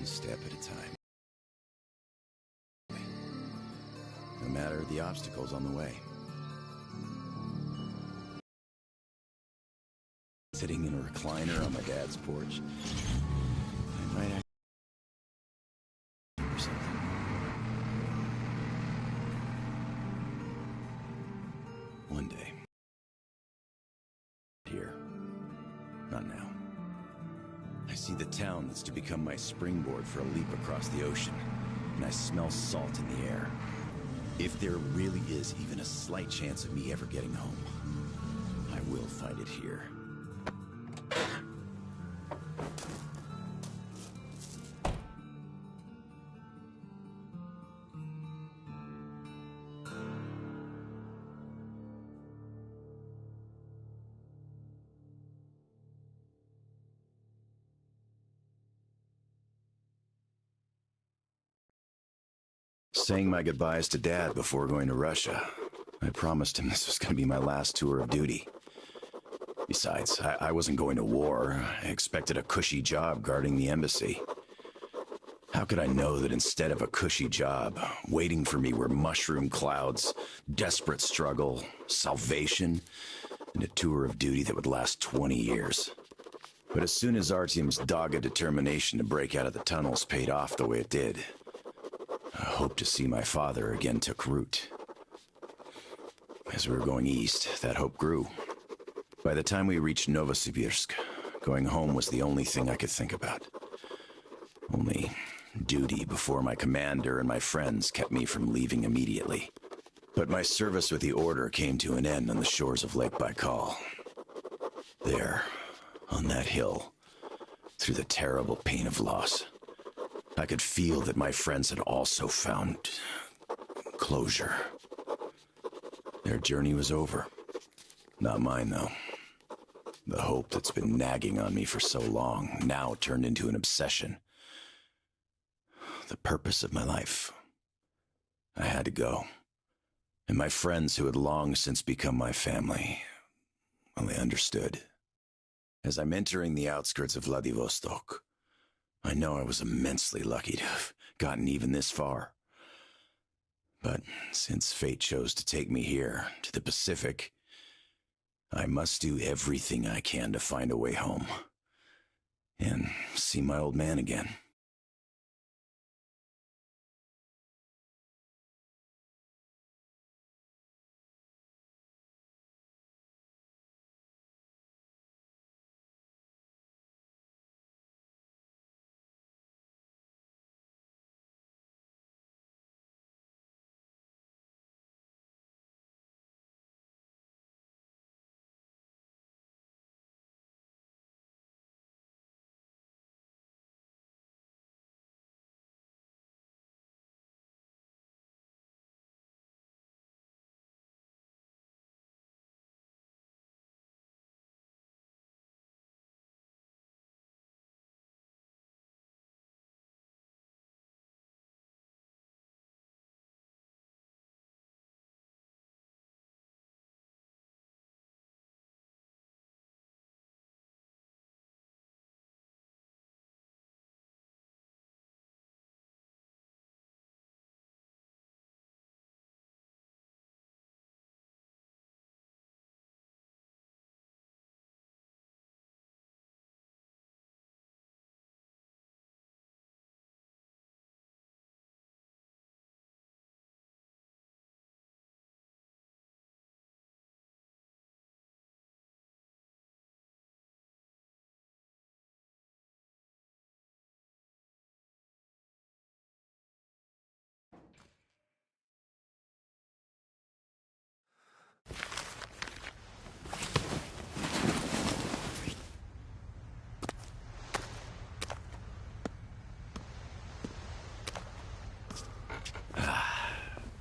step at a time. No matter the obstacles on the way. Sitting in a recliner on my dad's porch, I might actually or something. One day. Here. Not now. I see the town that's to become my springboard for a leap across the ocean, and I smell salt in the air. If there really is even a slight chance of me ever getting home, I will find it here. Saying my goodbyes to Dad before going to Russia. I promised him this was going to be my last tour of duty. Besides, I wasn't going to war. I expected a cushy job guarding the embassy. How could I know that instead of a cushy job, waiting for me were mushroom clouds, desperate struggle, salvation, and a tour of duty that would last 20 years? But as soon as Artyom's dogged determination to break out of the tunnels paid off the way it did, a hope to see my father again took root. As we were going east, that hope grew. By the time we reached Novosibirsk, going home was the only thing I could think about. Only duty before my commander and my friends kept me from leaving immediately. But my service with the Order came to an end on the shores of Lake Baikal. There, on that hill, through the terrible pain of loss, I could feel that my friends had also found closure. Their journey was over. Not mine, though. The hope that's been nagging on me for so long now turned into an obsession. The purpose of my life. I had to go. And my friends who had long since become my family, well, they understood. As I'm entering the outskirts of Vladivostok, I know I was immensely lucky to have gotten even this far. But since fate chose to take me here, to the Pacific, I must do everything I can to find a way home. And see my old man again.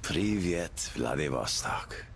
Привет, Vladivostok.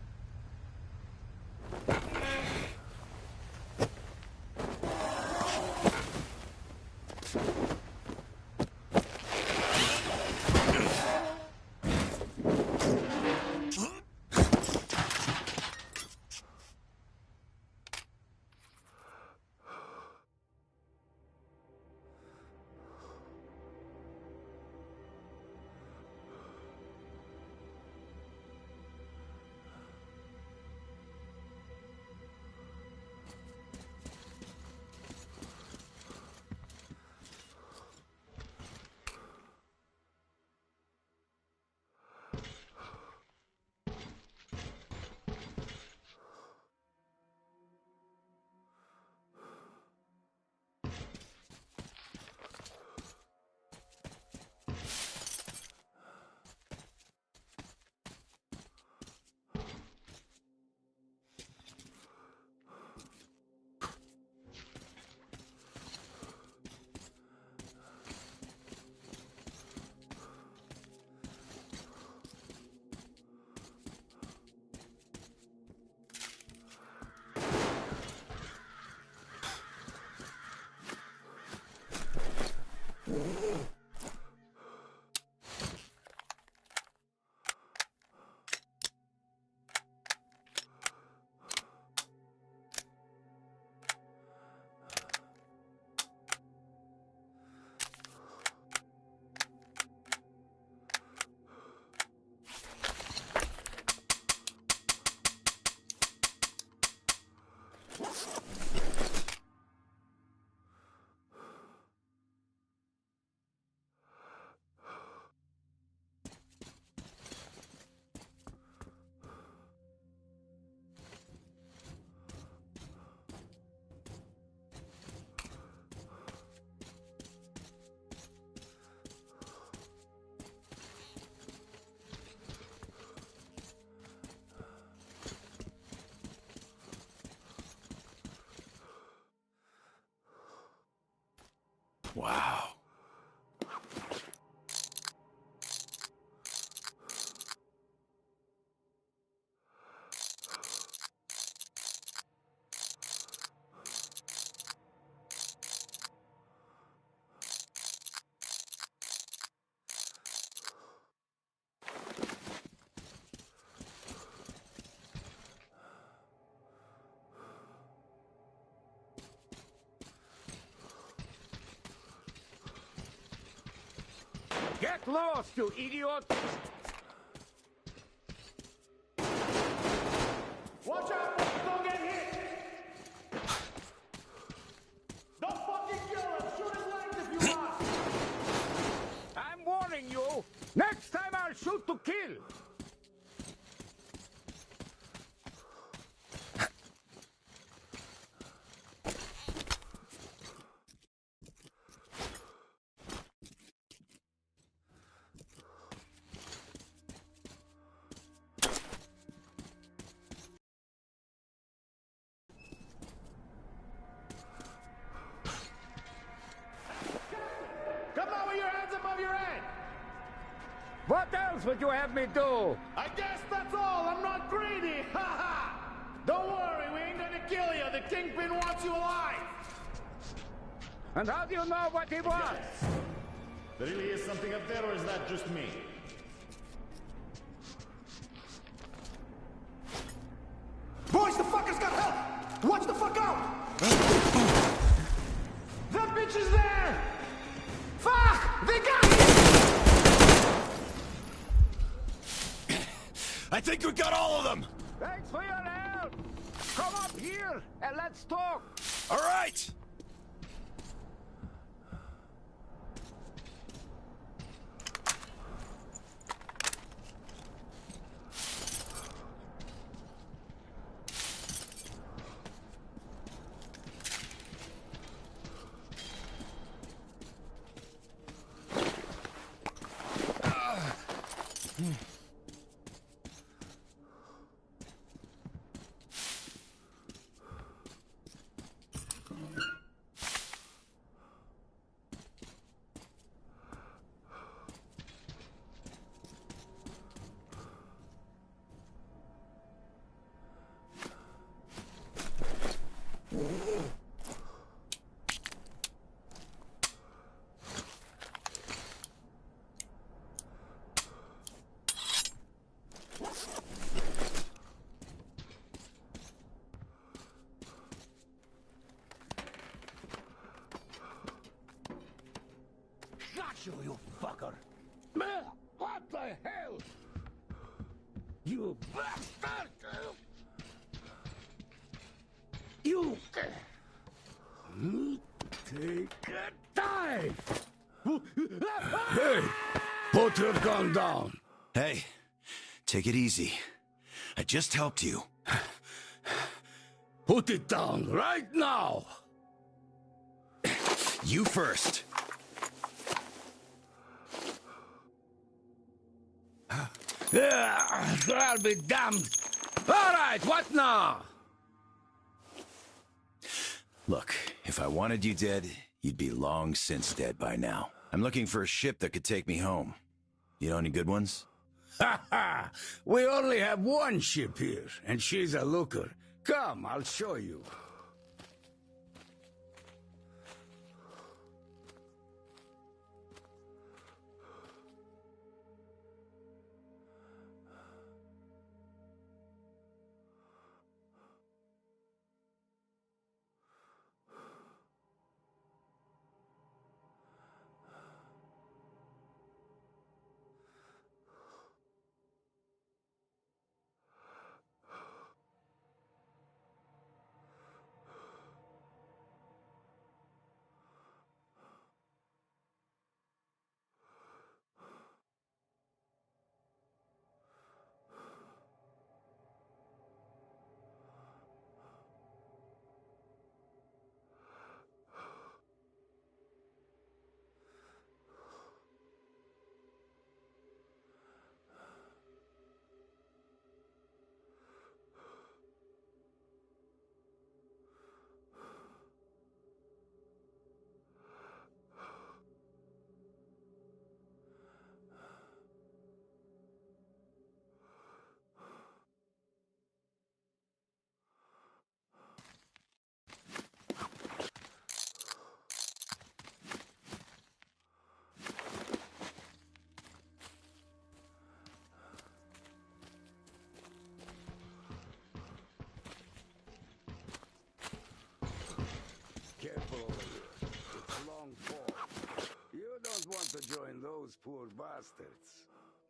Wow. Get lost, you idiot! Watch out, boys! Don't get hit! Don't fucking kill him! Shoot his legs if you want! I'm warning you! Next time I'll shoot to kill! Come on with your hands above your head! What else would you have me do? I guess that's all. I'm not greedy. Ha ha! Don't worry, we ain't gonna kill you. The Kingpin wants you alive. And how do you know what he wants? There really is something up there, or is that just me? Boys, the fucker's got help! Watch the fuck out! That bitch is there! Fuck! They got me! I think we got all of them! Thanks for your help! Come up here and let's talk! All right! Got you, you fucker! What the hell? You bastard! You... Take a dive! Hey! Put your gun down! Hey, take it easy. I just helped you. Put it down right now! You first. I'll be damned! Alright, what now? Look, if I wanted you dead, you'd be long since dead by now. I'm looking for a ship that could take me home. You know any good ones? Ha ha! We only have one ship here, and she's a looker. Come, I'll show you. join those poor bastards.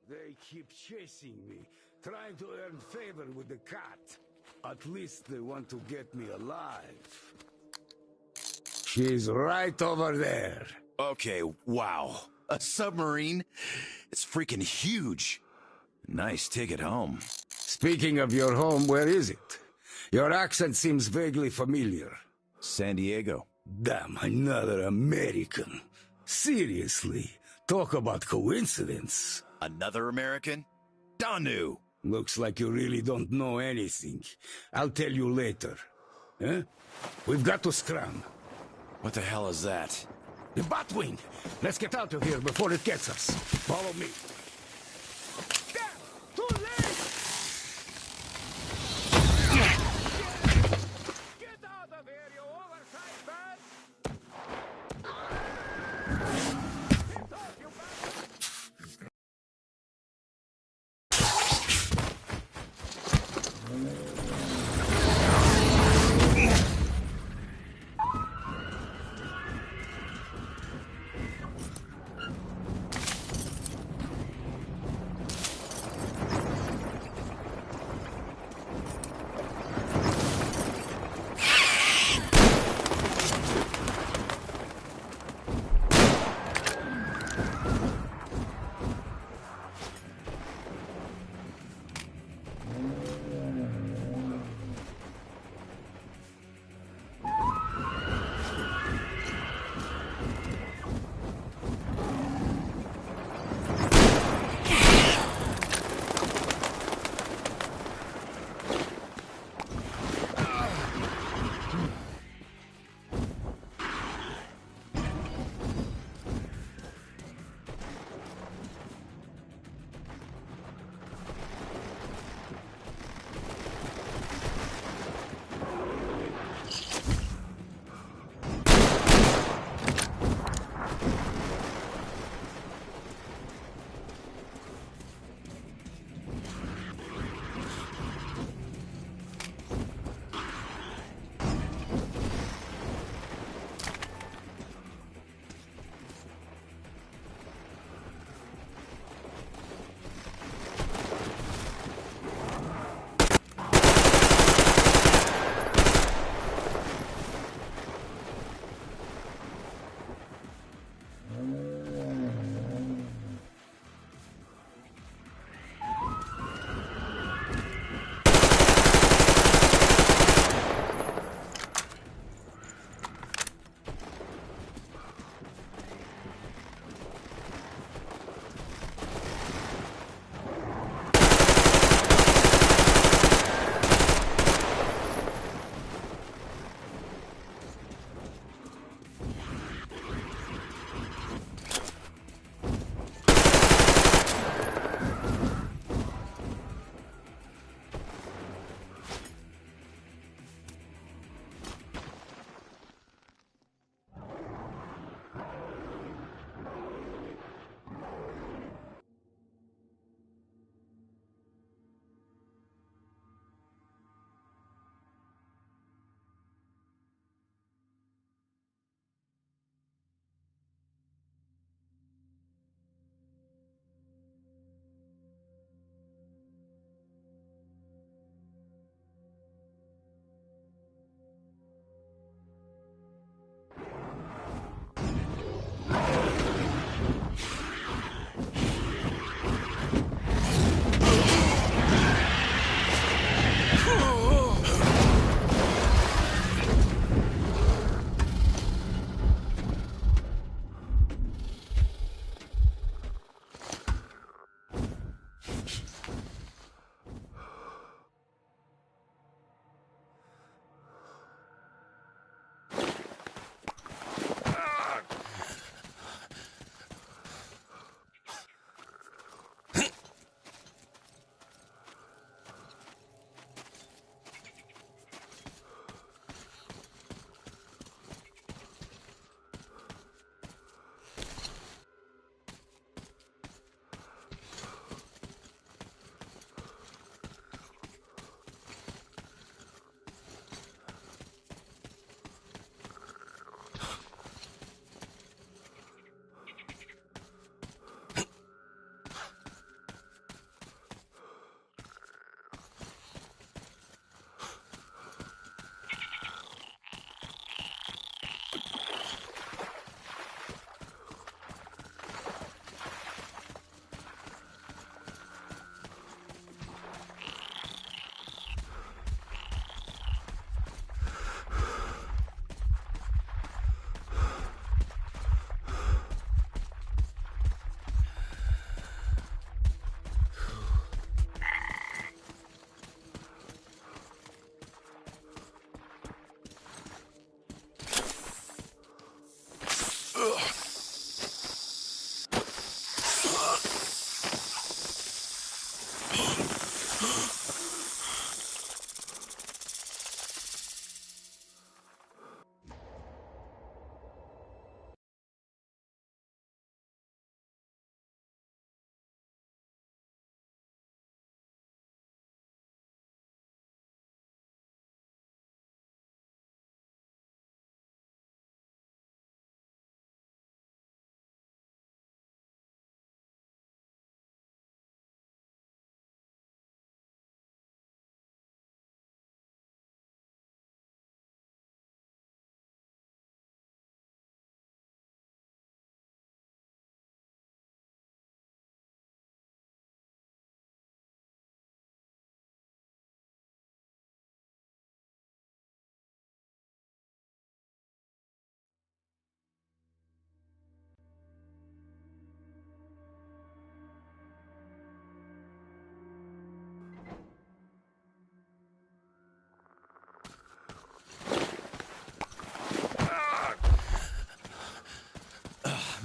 They keep chasing me, trying to earn favor with the cat. At least they want to get me alive. She's right over there. Okay, wow. A submarine? It's freaking huge. Nice ticket home. Speaking of your home, where is it? Your accent seems vaguely familiar. San Diego. Damn, another American. Seriously, talk about coincidence. Another American? Danu! Looks like you really don't know anything. I'll tell you later. Huh? We've got to scram. What the hell is that? The Batwing! Let's get out of here before it gets us. Follow me. Damn! Too late! Get out of here, you oversized bird! Get off, you bastard!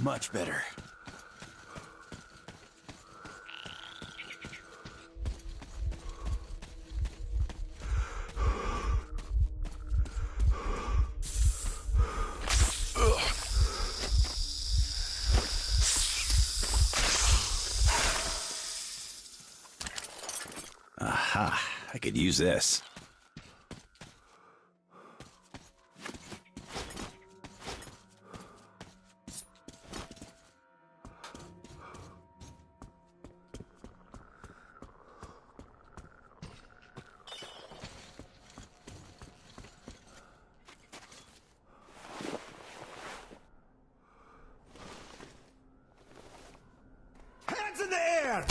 Much better. Aha, I could use this. Hands in the air!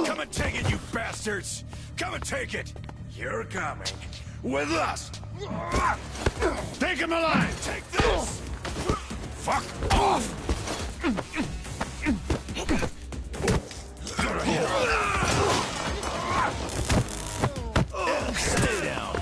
Come and take it, you bastards! Come and take it! You're coming. With us! Take him alive! Take this! Fuck off! Stay down.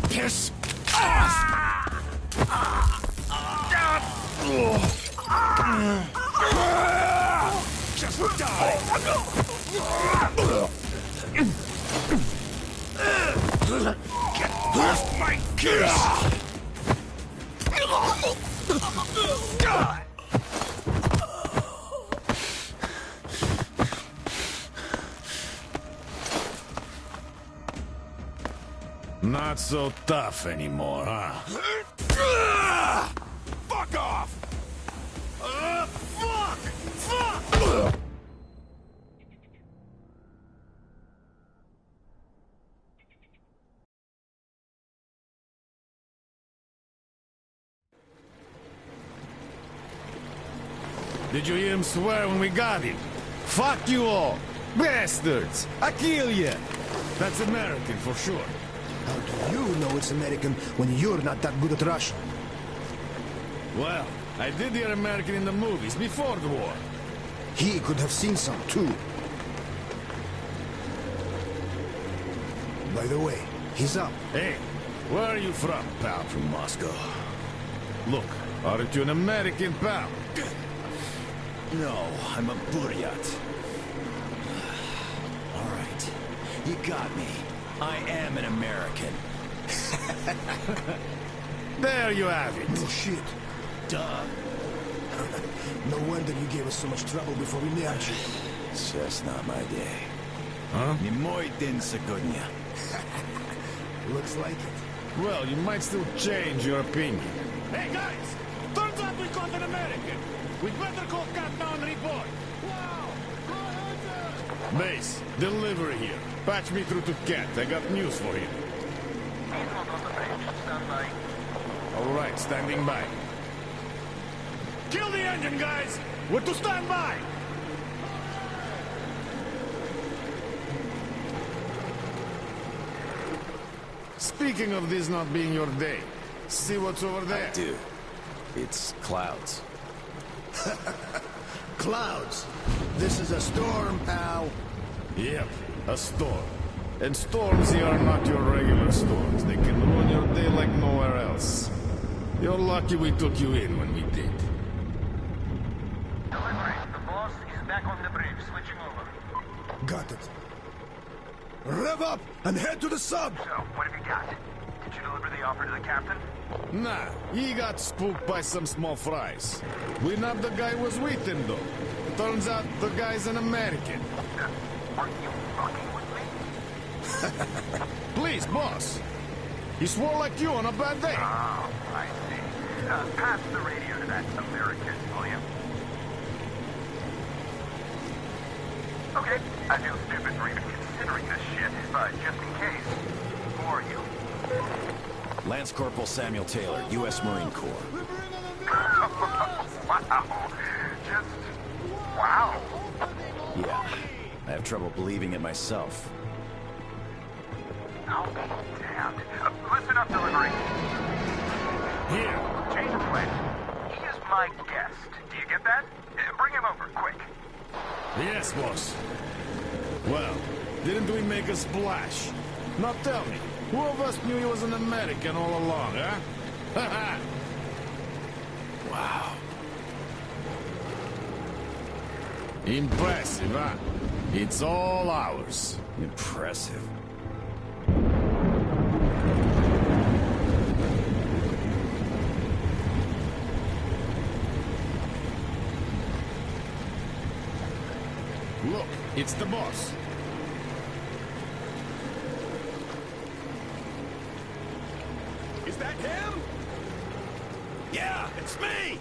Piss off! Just die! Get off my kiss! Not so tough anymore, huh? Fuck off! Fuck! Fuck! Did you hear him swear when we got him? Fuck you all! Bastards! I kill you! That's American for sure. How do you know it's American when you're not that good at Russian? Well, I did hear American in the movies before the war. He could have seen some too. By the way, he's up. Hey, where are you from, pal? From Moscow. Look, aren't you an American, pal? No, I'm a Buryat. All right. You got me. I am an American. There you have it. No shit. Duh. No wonder you gave us so much trouble before we nabbed you. It's just not my day. Huh? Не мой день сегодня. Looks like it. Well, you might still change your opinion. Hey, guys! Turns out we caught an American! We'd better call Captain and report. Wow! Go ahead, Mace, delivery here. Patch me through to Kent. I got news for him. All right, standing by. Kill the engine, guys! We're to stand by! Speaking of this not being your day, see what's over there? I do. It's clouds. Clouds. This is a storm, pal. Yep, a storm. And storms here are not your regular storms. They can ruin your day like nowhere else. You're lucky we took you in when we did. Delivery. The boss is back on the bridge, switching over. Got it. Rev up and head to the sub. So, what have you got? Did you deliver the offer to the captain? Nah, he got spooked by some small fries. We nabbed the guy who was with him, though. Turns out the guy's an American. Are you fucking with me? Please, boss. He swore like you on a bad day. Oh, I see. Pass the radio to that American, will you? Okay, I feel stupid for even considering this shit, but just in case, who are you? Lance Corporal Samuel Taylor, U.S. Marine Corps. Wow. Just... wow. Yeah, I have trouble believing it myself. I'll be damned. Listen up, delivery. Here. Change of plan. He is my guest. Do you get that? Bring him over, quick. Yes, boss. Well, didn't we make a splash? Now tell me, who of us knew he was an American all along, huh? Ha Wow. Impressive, huh? It's all ours. Impressive. Look, it's the boss. Is that him? Yeah, it's me!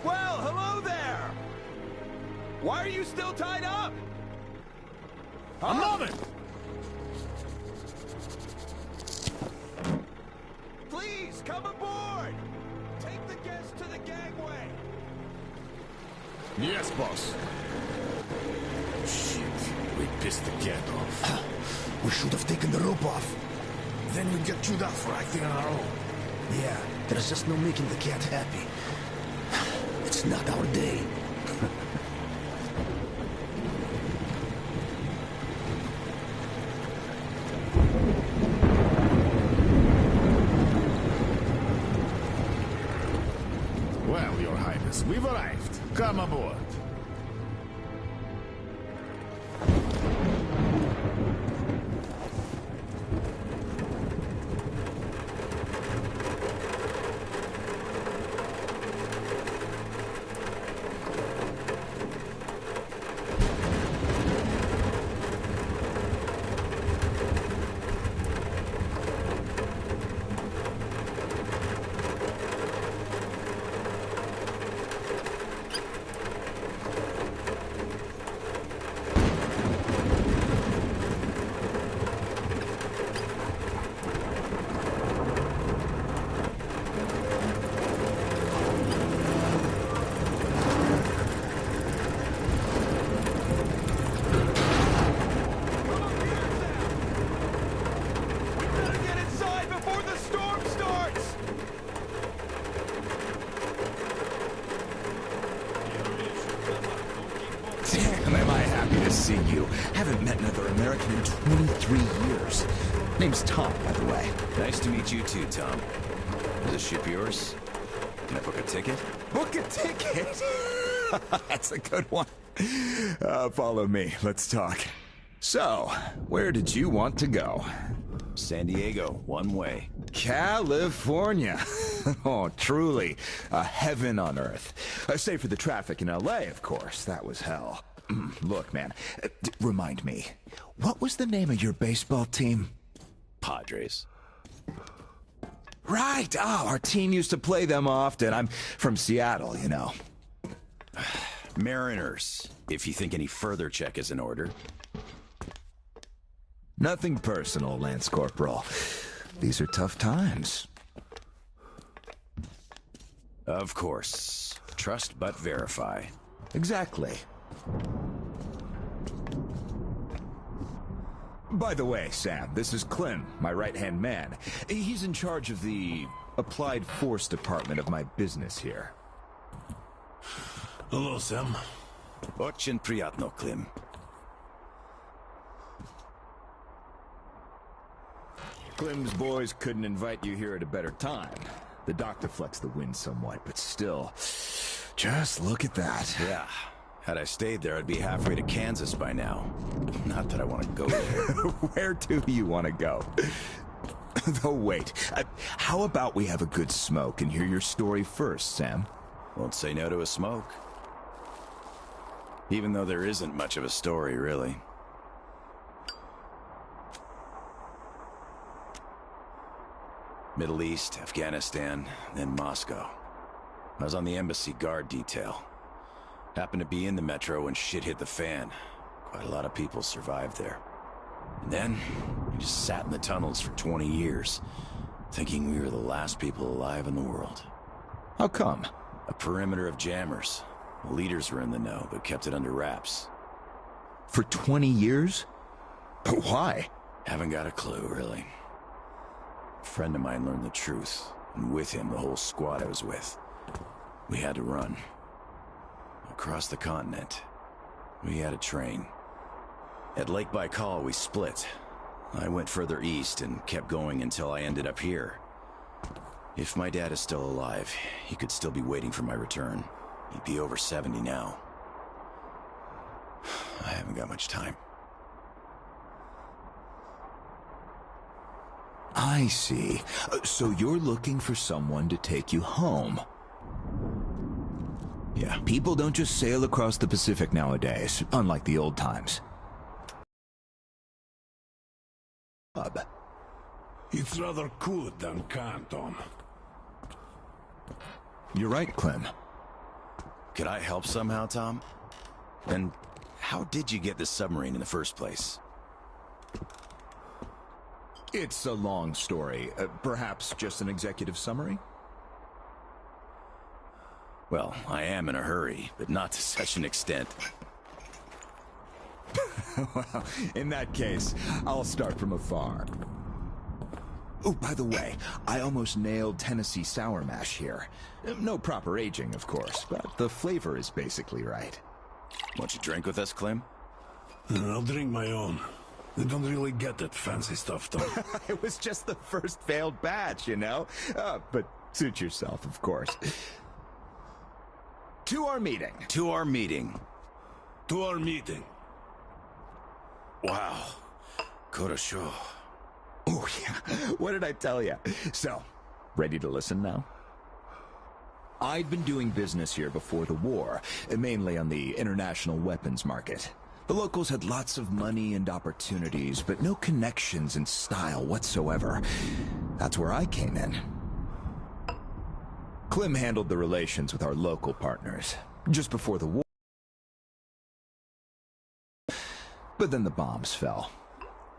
Well, hello there! Why are you still tied up? I'm loving. Please, come aboard! Take the guests to the gangway! Yes, boss. Shit, we pissed the cat off. We should have taken the rope off. Then we'd get chewed up for acting on our own. Yeah, there's just no making the cat happy. It's not our day. Well, Your Highness, we've arrived. Come aboard. We better get inside before the storm starts! Damn, am I happy to see you. Haven't met another American in 23 years. Name's Tom, by the way. Nice to meet you too, Tom. Is this ship yours? Can I book a ticket? Book a ticket? That's a good one. Follow me. Let's talk. So, where did you want to go? San Diego, one way. California. Oh, truly a heaven on earth. Save for the traffic in LA, of course. That was hell. Look, man, remind me, what was the name of your baseball team? Padres. Right. Oh, our team used to play them often. I'm from Seattle, you know. Mariners, if you think any further check is in order. Nothing personal, Lance Corporal. These are tough times. Of course. Trust but verify. Exactly. By the way, Sam, this is Clem, my right-hand man. He's in charge of the Applied Force department of my business here. Hello, Sam. Очень приятно, Klim. Clem's boys couldn't invite you here at a better time. The doctor flexed the wind somewhat, but still, just look at that. Yeah. Had I stayed there, I'd be halfway to Kansas by now. Not that I want to go there. Where do you want to go? Though wait, how about we have a good smoke and hear your story first, Sam? Won't say no to a smoke. Even though there isn't much of a story, really. Middle East, Afghanistan, then Moscow. I was on the embassy guard detail. Happened to be in the metro when shit hit the fan. Quite a lot of people survived there. And then, we just sat in the tunnels for 20 years, thinking we were the last people alive in the world. How come? A perimeter of jammers. The leaders were in the know, but kept it under wraps. For 20 years? But why? Haven't got a clue, really. A friend of mine learned the truth, and with him, the whole squad I was with. We had to run. Across the continent. We had a train. At Lake Baikal, we split. I went further east and kept going until I ended up here. If my dad is still alive, he could still be waiting for my return. He'd be over 70 now. I haven't got much time. I see. So you're looking for someone to take you home. Yeah. People don't just sail across the Pacific nowadays, unlike the old times. It's rather good than Canton. You're right, Clem. Could I help somehow, Tom? And how did you get this submarine in the first place? It's a long story. Perhaps just an executive summary? Well, I am in a hurry, but not to such an extent. Well, in that case, I'll start from afar. Oh, by the way, I almost nailed Tennessee sour mash here. No proper aging, of course, but the flavor is basically right. Want you drink with us, Clem? I'll drink my own. They don't really get that fancy stuff, though. It was just the first failed batch, you know? But suit yourself, of course. To our meeting. To our meeting. To our meeting. Wow. Korosho. Oh, yeah. What did I tell you? So, ready to listen now? I'd been doing business here before the war, mainly on the international weapons market. The locals had lots of money and opportunities, but no connections and style whatsoever. That's where I came in. Clem handled the relations with our local partners, just before the war. But then the bombs fell.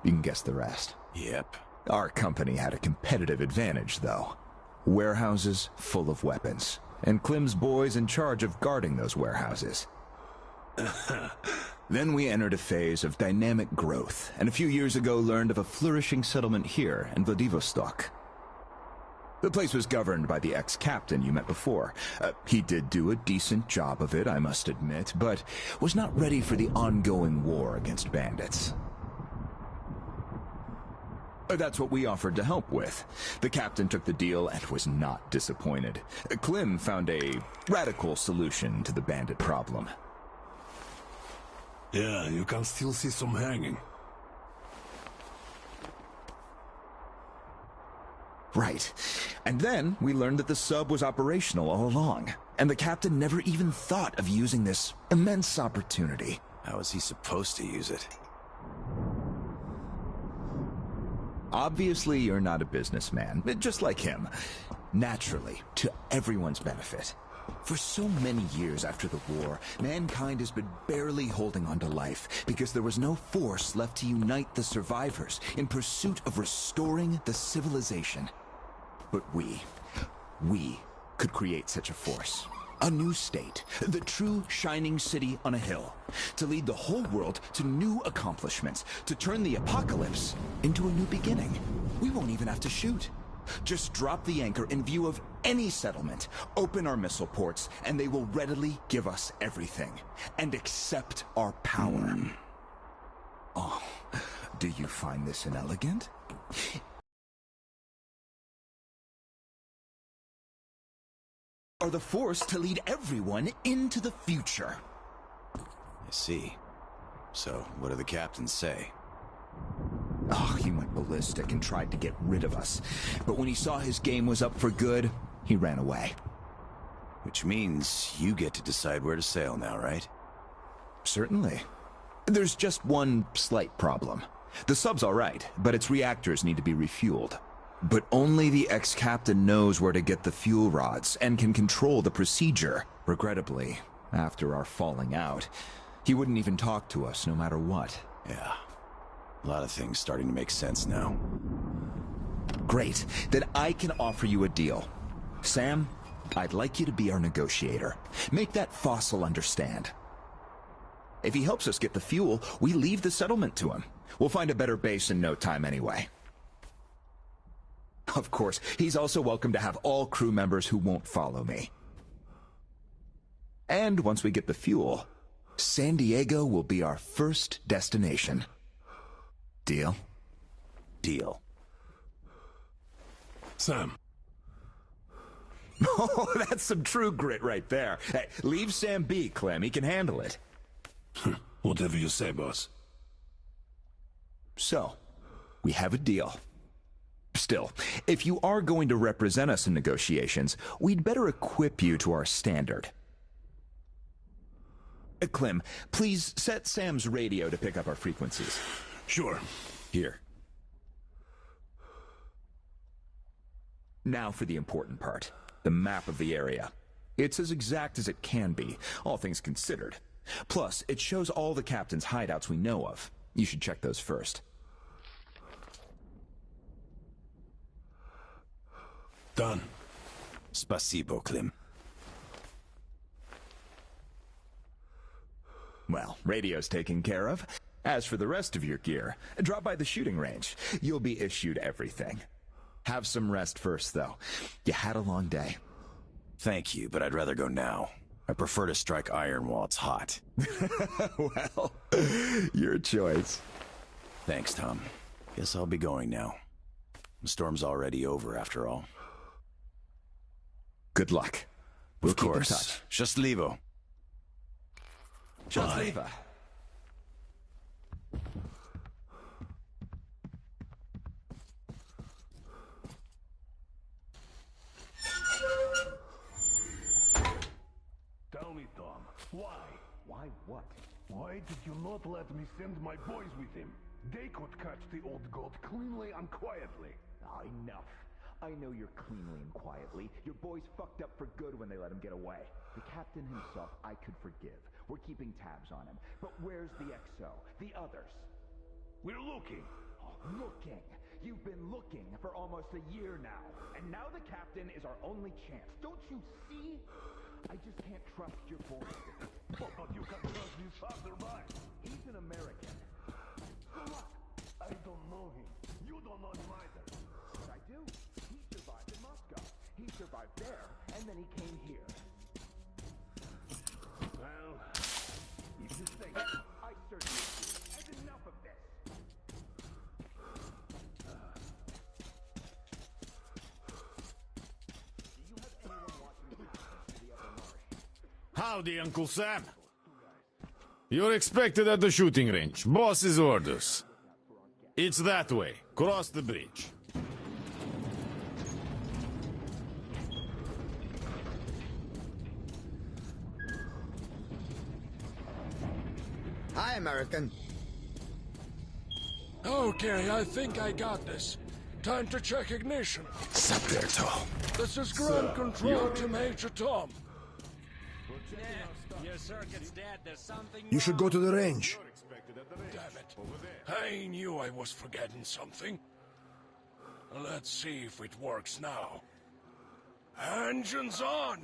You can guess the rest. Yep. Our company had a competitive advantage, though. Warehouses full of weapons, and Clem's boys in charge of guarding those warehouses. Then we entered a phase of dynamic growth, and a few years ago learned of a flourishing settlement here in Vladivostok. The place was governed by the ex-captain you met before. He did do a decent job of it, I must admit, but was not ready for the ongoing war against bandits. That's what we offered to help with. The captain took the deal and was not disappointed. Clem found a radical solution to the bandit problem. Yeah, you can still see some hanging. Right. And then we learned that the sub was operational all along, and the captain never even thought of using this immense opportunity. How was he supposed to use it? Obviously, you're not a businessman, just like him. Naturally, to everyone's benefit. For so many years after the war, mankind has been barely holding on to life because there was no force left to unite the survivors in pursuit of restoring the civilization. But we could create such a force. A new state, the true shining city on a hill, to lead the whole world to new accomplishments, to turn the apocalypse into a new beginning. We won't even have to shoot. Just drop the anchor in view of any settlement, open our missile ports, and they will readily give us everything, and accept our power. Oh, do you find this inelegant? Are the force to lead everyone into the future. I see. So, what do the captains say? Oh, he went ballistic and tried to get rid of us. But when he saw his game was up for good, he ran away. Which means you get to decide where to sail now, right? Certainly. There's just one slight problem. The sub's all right, but its reactors need to be refueled. But only the ex-captain knows where to get the fuel rods and can control the procedure. Regrettably, after our falling out, he wouldn't even talk to us no matter what. Yeah. A lot of things starting to make sense now. Great. Then I can offer you a deal. Sam, I'd like you to be our negotiator. Make that fossil understand. If he helps us get the fuel, we leave the settlement to him. We'll find a better base in no time anyway. Of course, he's also welcome to have all crew members who won't follow me. And once we get the fuel, San Diego will be our first destination. Deal? Deal. Sam. Oh, that's some true grit right there. Hey, leave Sam be, Clem. He can handle it. Whatever you say, boss. So, we have a deal. Still, if you are going to represent us in negotiations, we'd better equip you to our standard. Clem, please set Sam's radio to pick up our frequencies. Sure. Here. Now for the important part. The map of the area. It's as exact as it can be, all things considered. Plus, it shows all the captain's hideouts we know of. You should check those first. Done. Spasibo, Clem. Well, radio's taken care of. As for the rest of your gear, drop by the shooting range. You'll be issued everything. Have some rest first, though. You had a long day. Thank you, but I'd rather go now. I prefer to strike iron while it's hot. Well, your choice. Thanks, Tom. Guess I'll be going now. The storm's already over, after all. Good luck. We'll Of keep in course. touch. Счастливо. Счастливо. Tell me, Tom, why? Why what? Why did you not let me send my boys with him? They could catch the old goat cleanly and quietly. Enough. I know you're cleanly and quietly. Your boys fucked up for good when they let him get away. The captain himself I could forgive. We're keeping tabs on him. But where's the XO? The others? We're looking. Looking. You've been looking for almost a year now. And now the captain is our only chance. Don't you see? I just can't trust your boys. But you can trust this father mine. He's an American. I don't know him. You don't know him either. But I do. He survived in Moscow. He survived there, and then he came here. Well, if you say I certainly do. And enough of this. Do you have anyone watching the other marsh? Howdy, Uncle Sam. You're expected at the shooting range. Boss's orders. It's that way. Cross the bridge. Hi, American. Okay, I think I got this. Time to check ignition. Sup there, Tall. This is ground control to Major Tom. Your circuit's dead. There's something You should go to the range. Damn it. I knew I was forgetting something. Let's see if it works now. Engines on!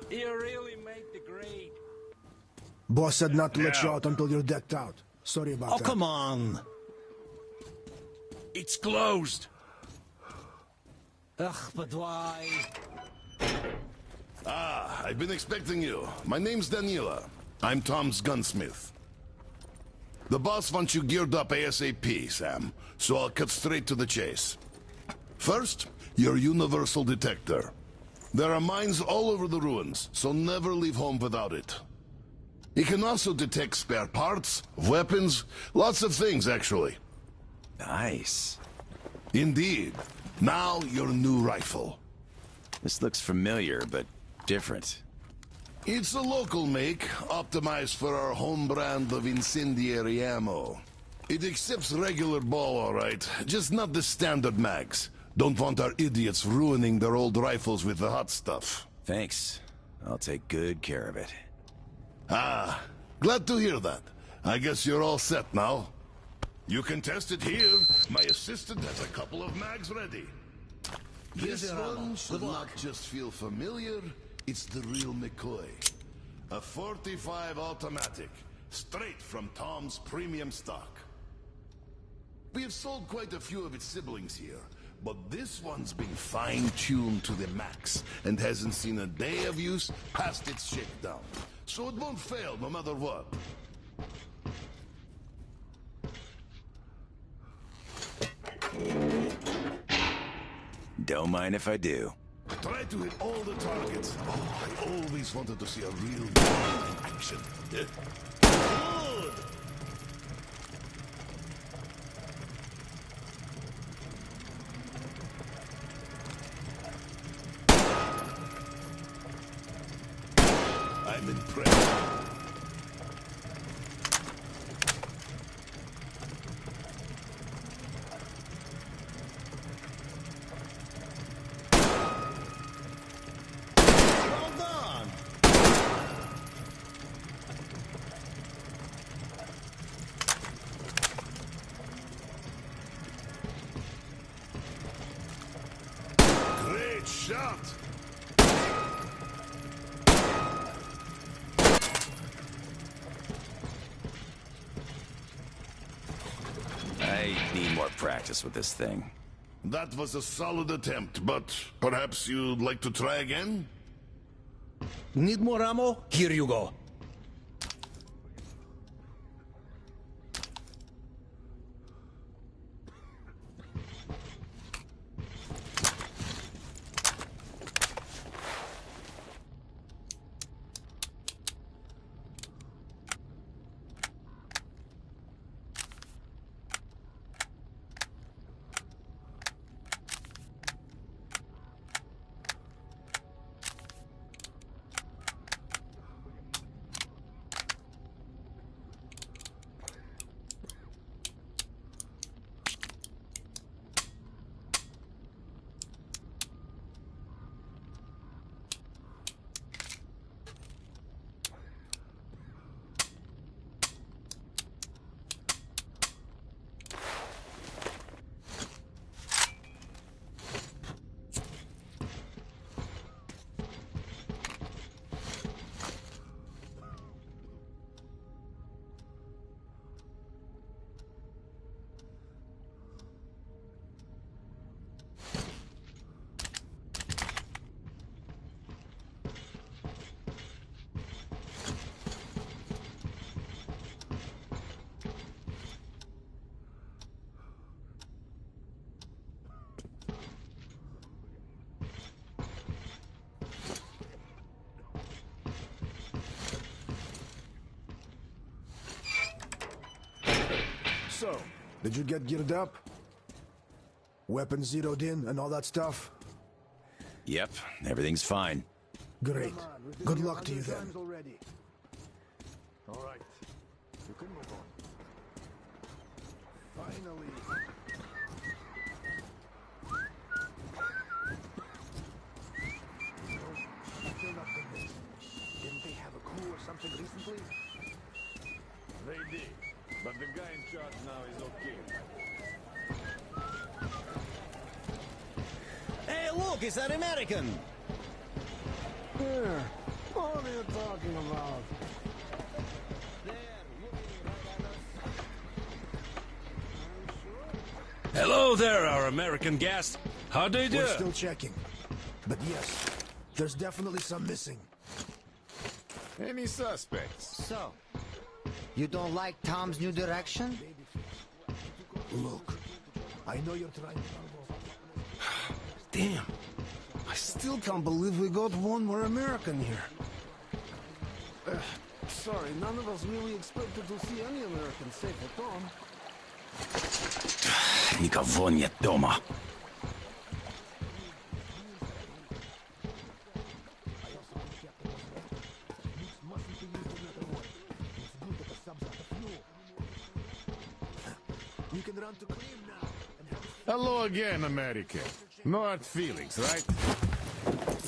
You really made the grade. Boss said not to let you out until you're decked out. Sorry about that. Oh, come on. It's closed. Ugh, but why? Ah, I've been expecting you. My name's Daniela. I'm Tom's gunsmith. The boss wants you geared up ASAP, Sam, so I'll cut straight to the chase. First, your universal detector. There are mines all over the ruins, so never leave home without it. It can also detect spare parts, weapons, lots of things, actually. Nice. Indeed. Now, your new rifle. This looks familiar, but different. It's a local make, optimized for our home brand of incendiary ammo. It accepts regular ball, all right, just not the standard mags. Don't want our idiots ruining their old rifles with the hot stuff. Thanks. I'll take good care of it. Ah, glad to hear that. I guess you're all set now. You can test it here. My assistant has a couple of mags ready. This one should not just feel familiar, it's the real McCoy. A 45 automatic, straight from Tom's premium stock. We have sold quite a few of its siblings here, but this one's been fine-tuned to the max and hasn't seen a day of use past its shakedown. So it won't fail no matter what. Don't mind if I do. Try to hit all the targets. Oh, I always wanted to see a real gun in action. Good! I'm impressed. Well done. Great shot! I need more practice with this thing. That was a solid attempt, but perhaps you'd like to try again? Need more ammo? Here you go. So, did you get geared up? Weapons zeroed in and all that stuff? Yep, everything's fine. Great. Good luck to you then. All right. You can move on. Finally. Still not convinced. Didn't they have a coup or something recently? They did, but the guy in charge now is okay. Hey, look, it's an American! Yeah. What are you talking about? Hello there, our American guest. How do you do? We're still checking. But yes, there's definitely some missing. Any suspects? So, you don't like Tom's new direction? Look, I know you're trying to... Damn. I still can't believe we got one more American here. Sorry, none of us really expected to see any Americans safe at home. Никого нет дома. You can run to Krim now. Hello again, American. No hard feelings, right?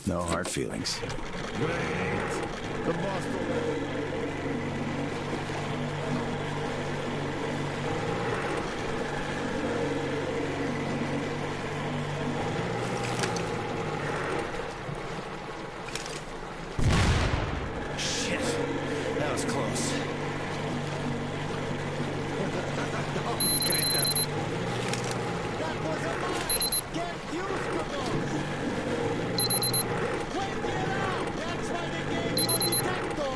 No hard feelings. Great. The boss told me. Shit, that was close. That was a mine! Get used to those! They pointed it out! That's why they gave you a detector!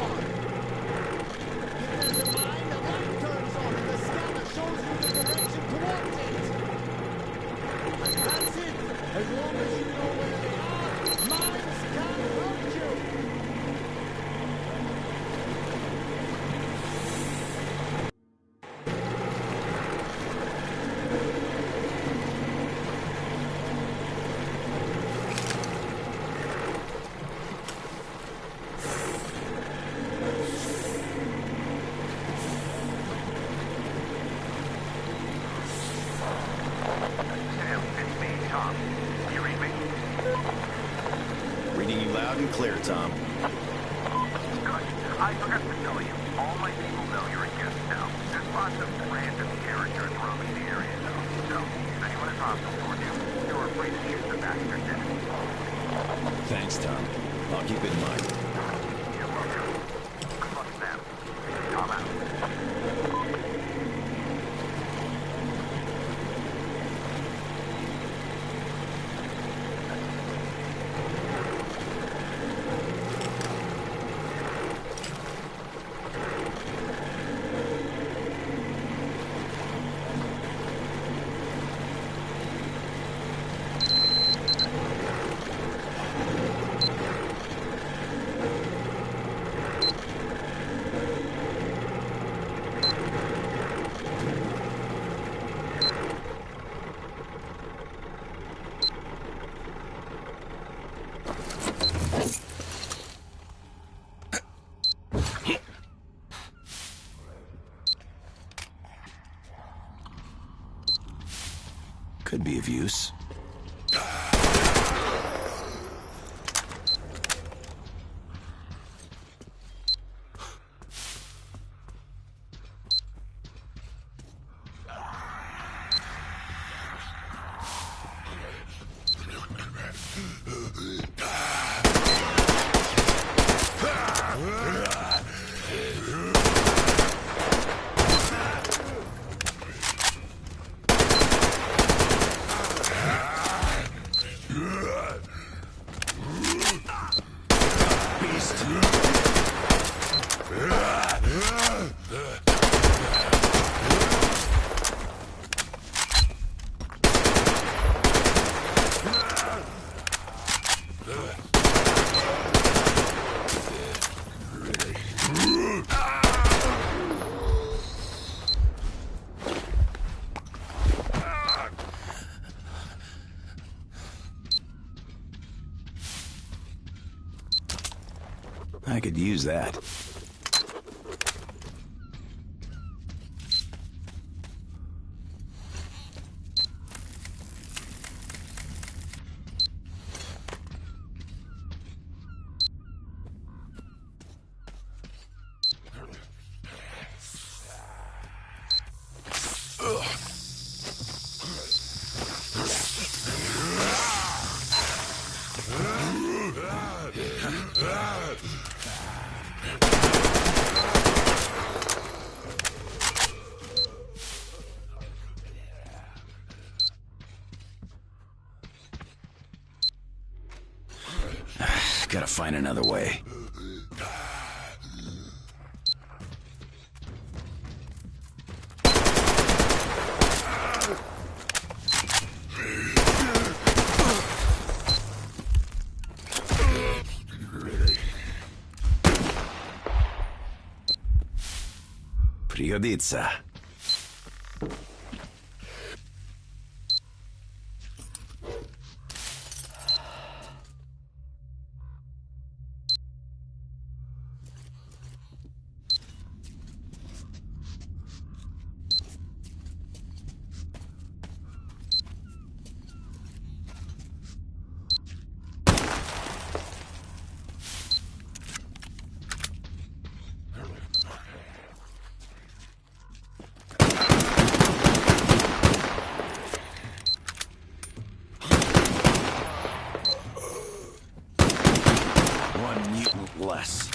If there's a mine, the light turns on and the scanner shows you the direction towards it! And that's it! As long as you know where they are, mines can't hurt you! Sam, it's me, Tom. You read me? Reading you loud and clear, Tom. Good. I forgot to tell you. All my people know you're a guest now. There's lots of random characters roaming the area, though. So, if anyone is hostile toward you, you are free to shoot them back in your dead. Thanks, Tom. I'll keep it in mind. You're welcome. Good luck, Sam. Tom out. Could be of use. I could use that. Gotta find another way. Пригодится. One mutant less.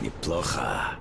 Неплохо.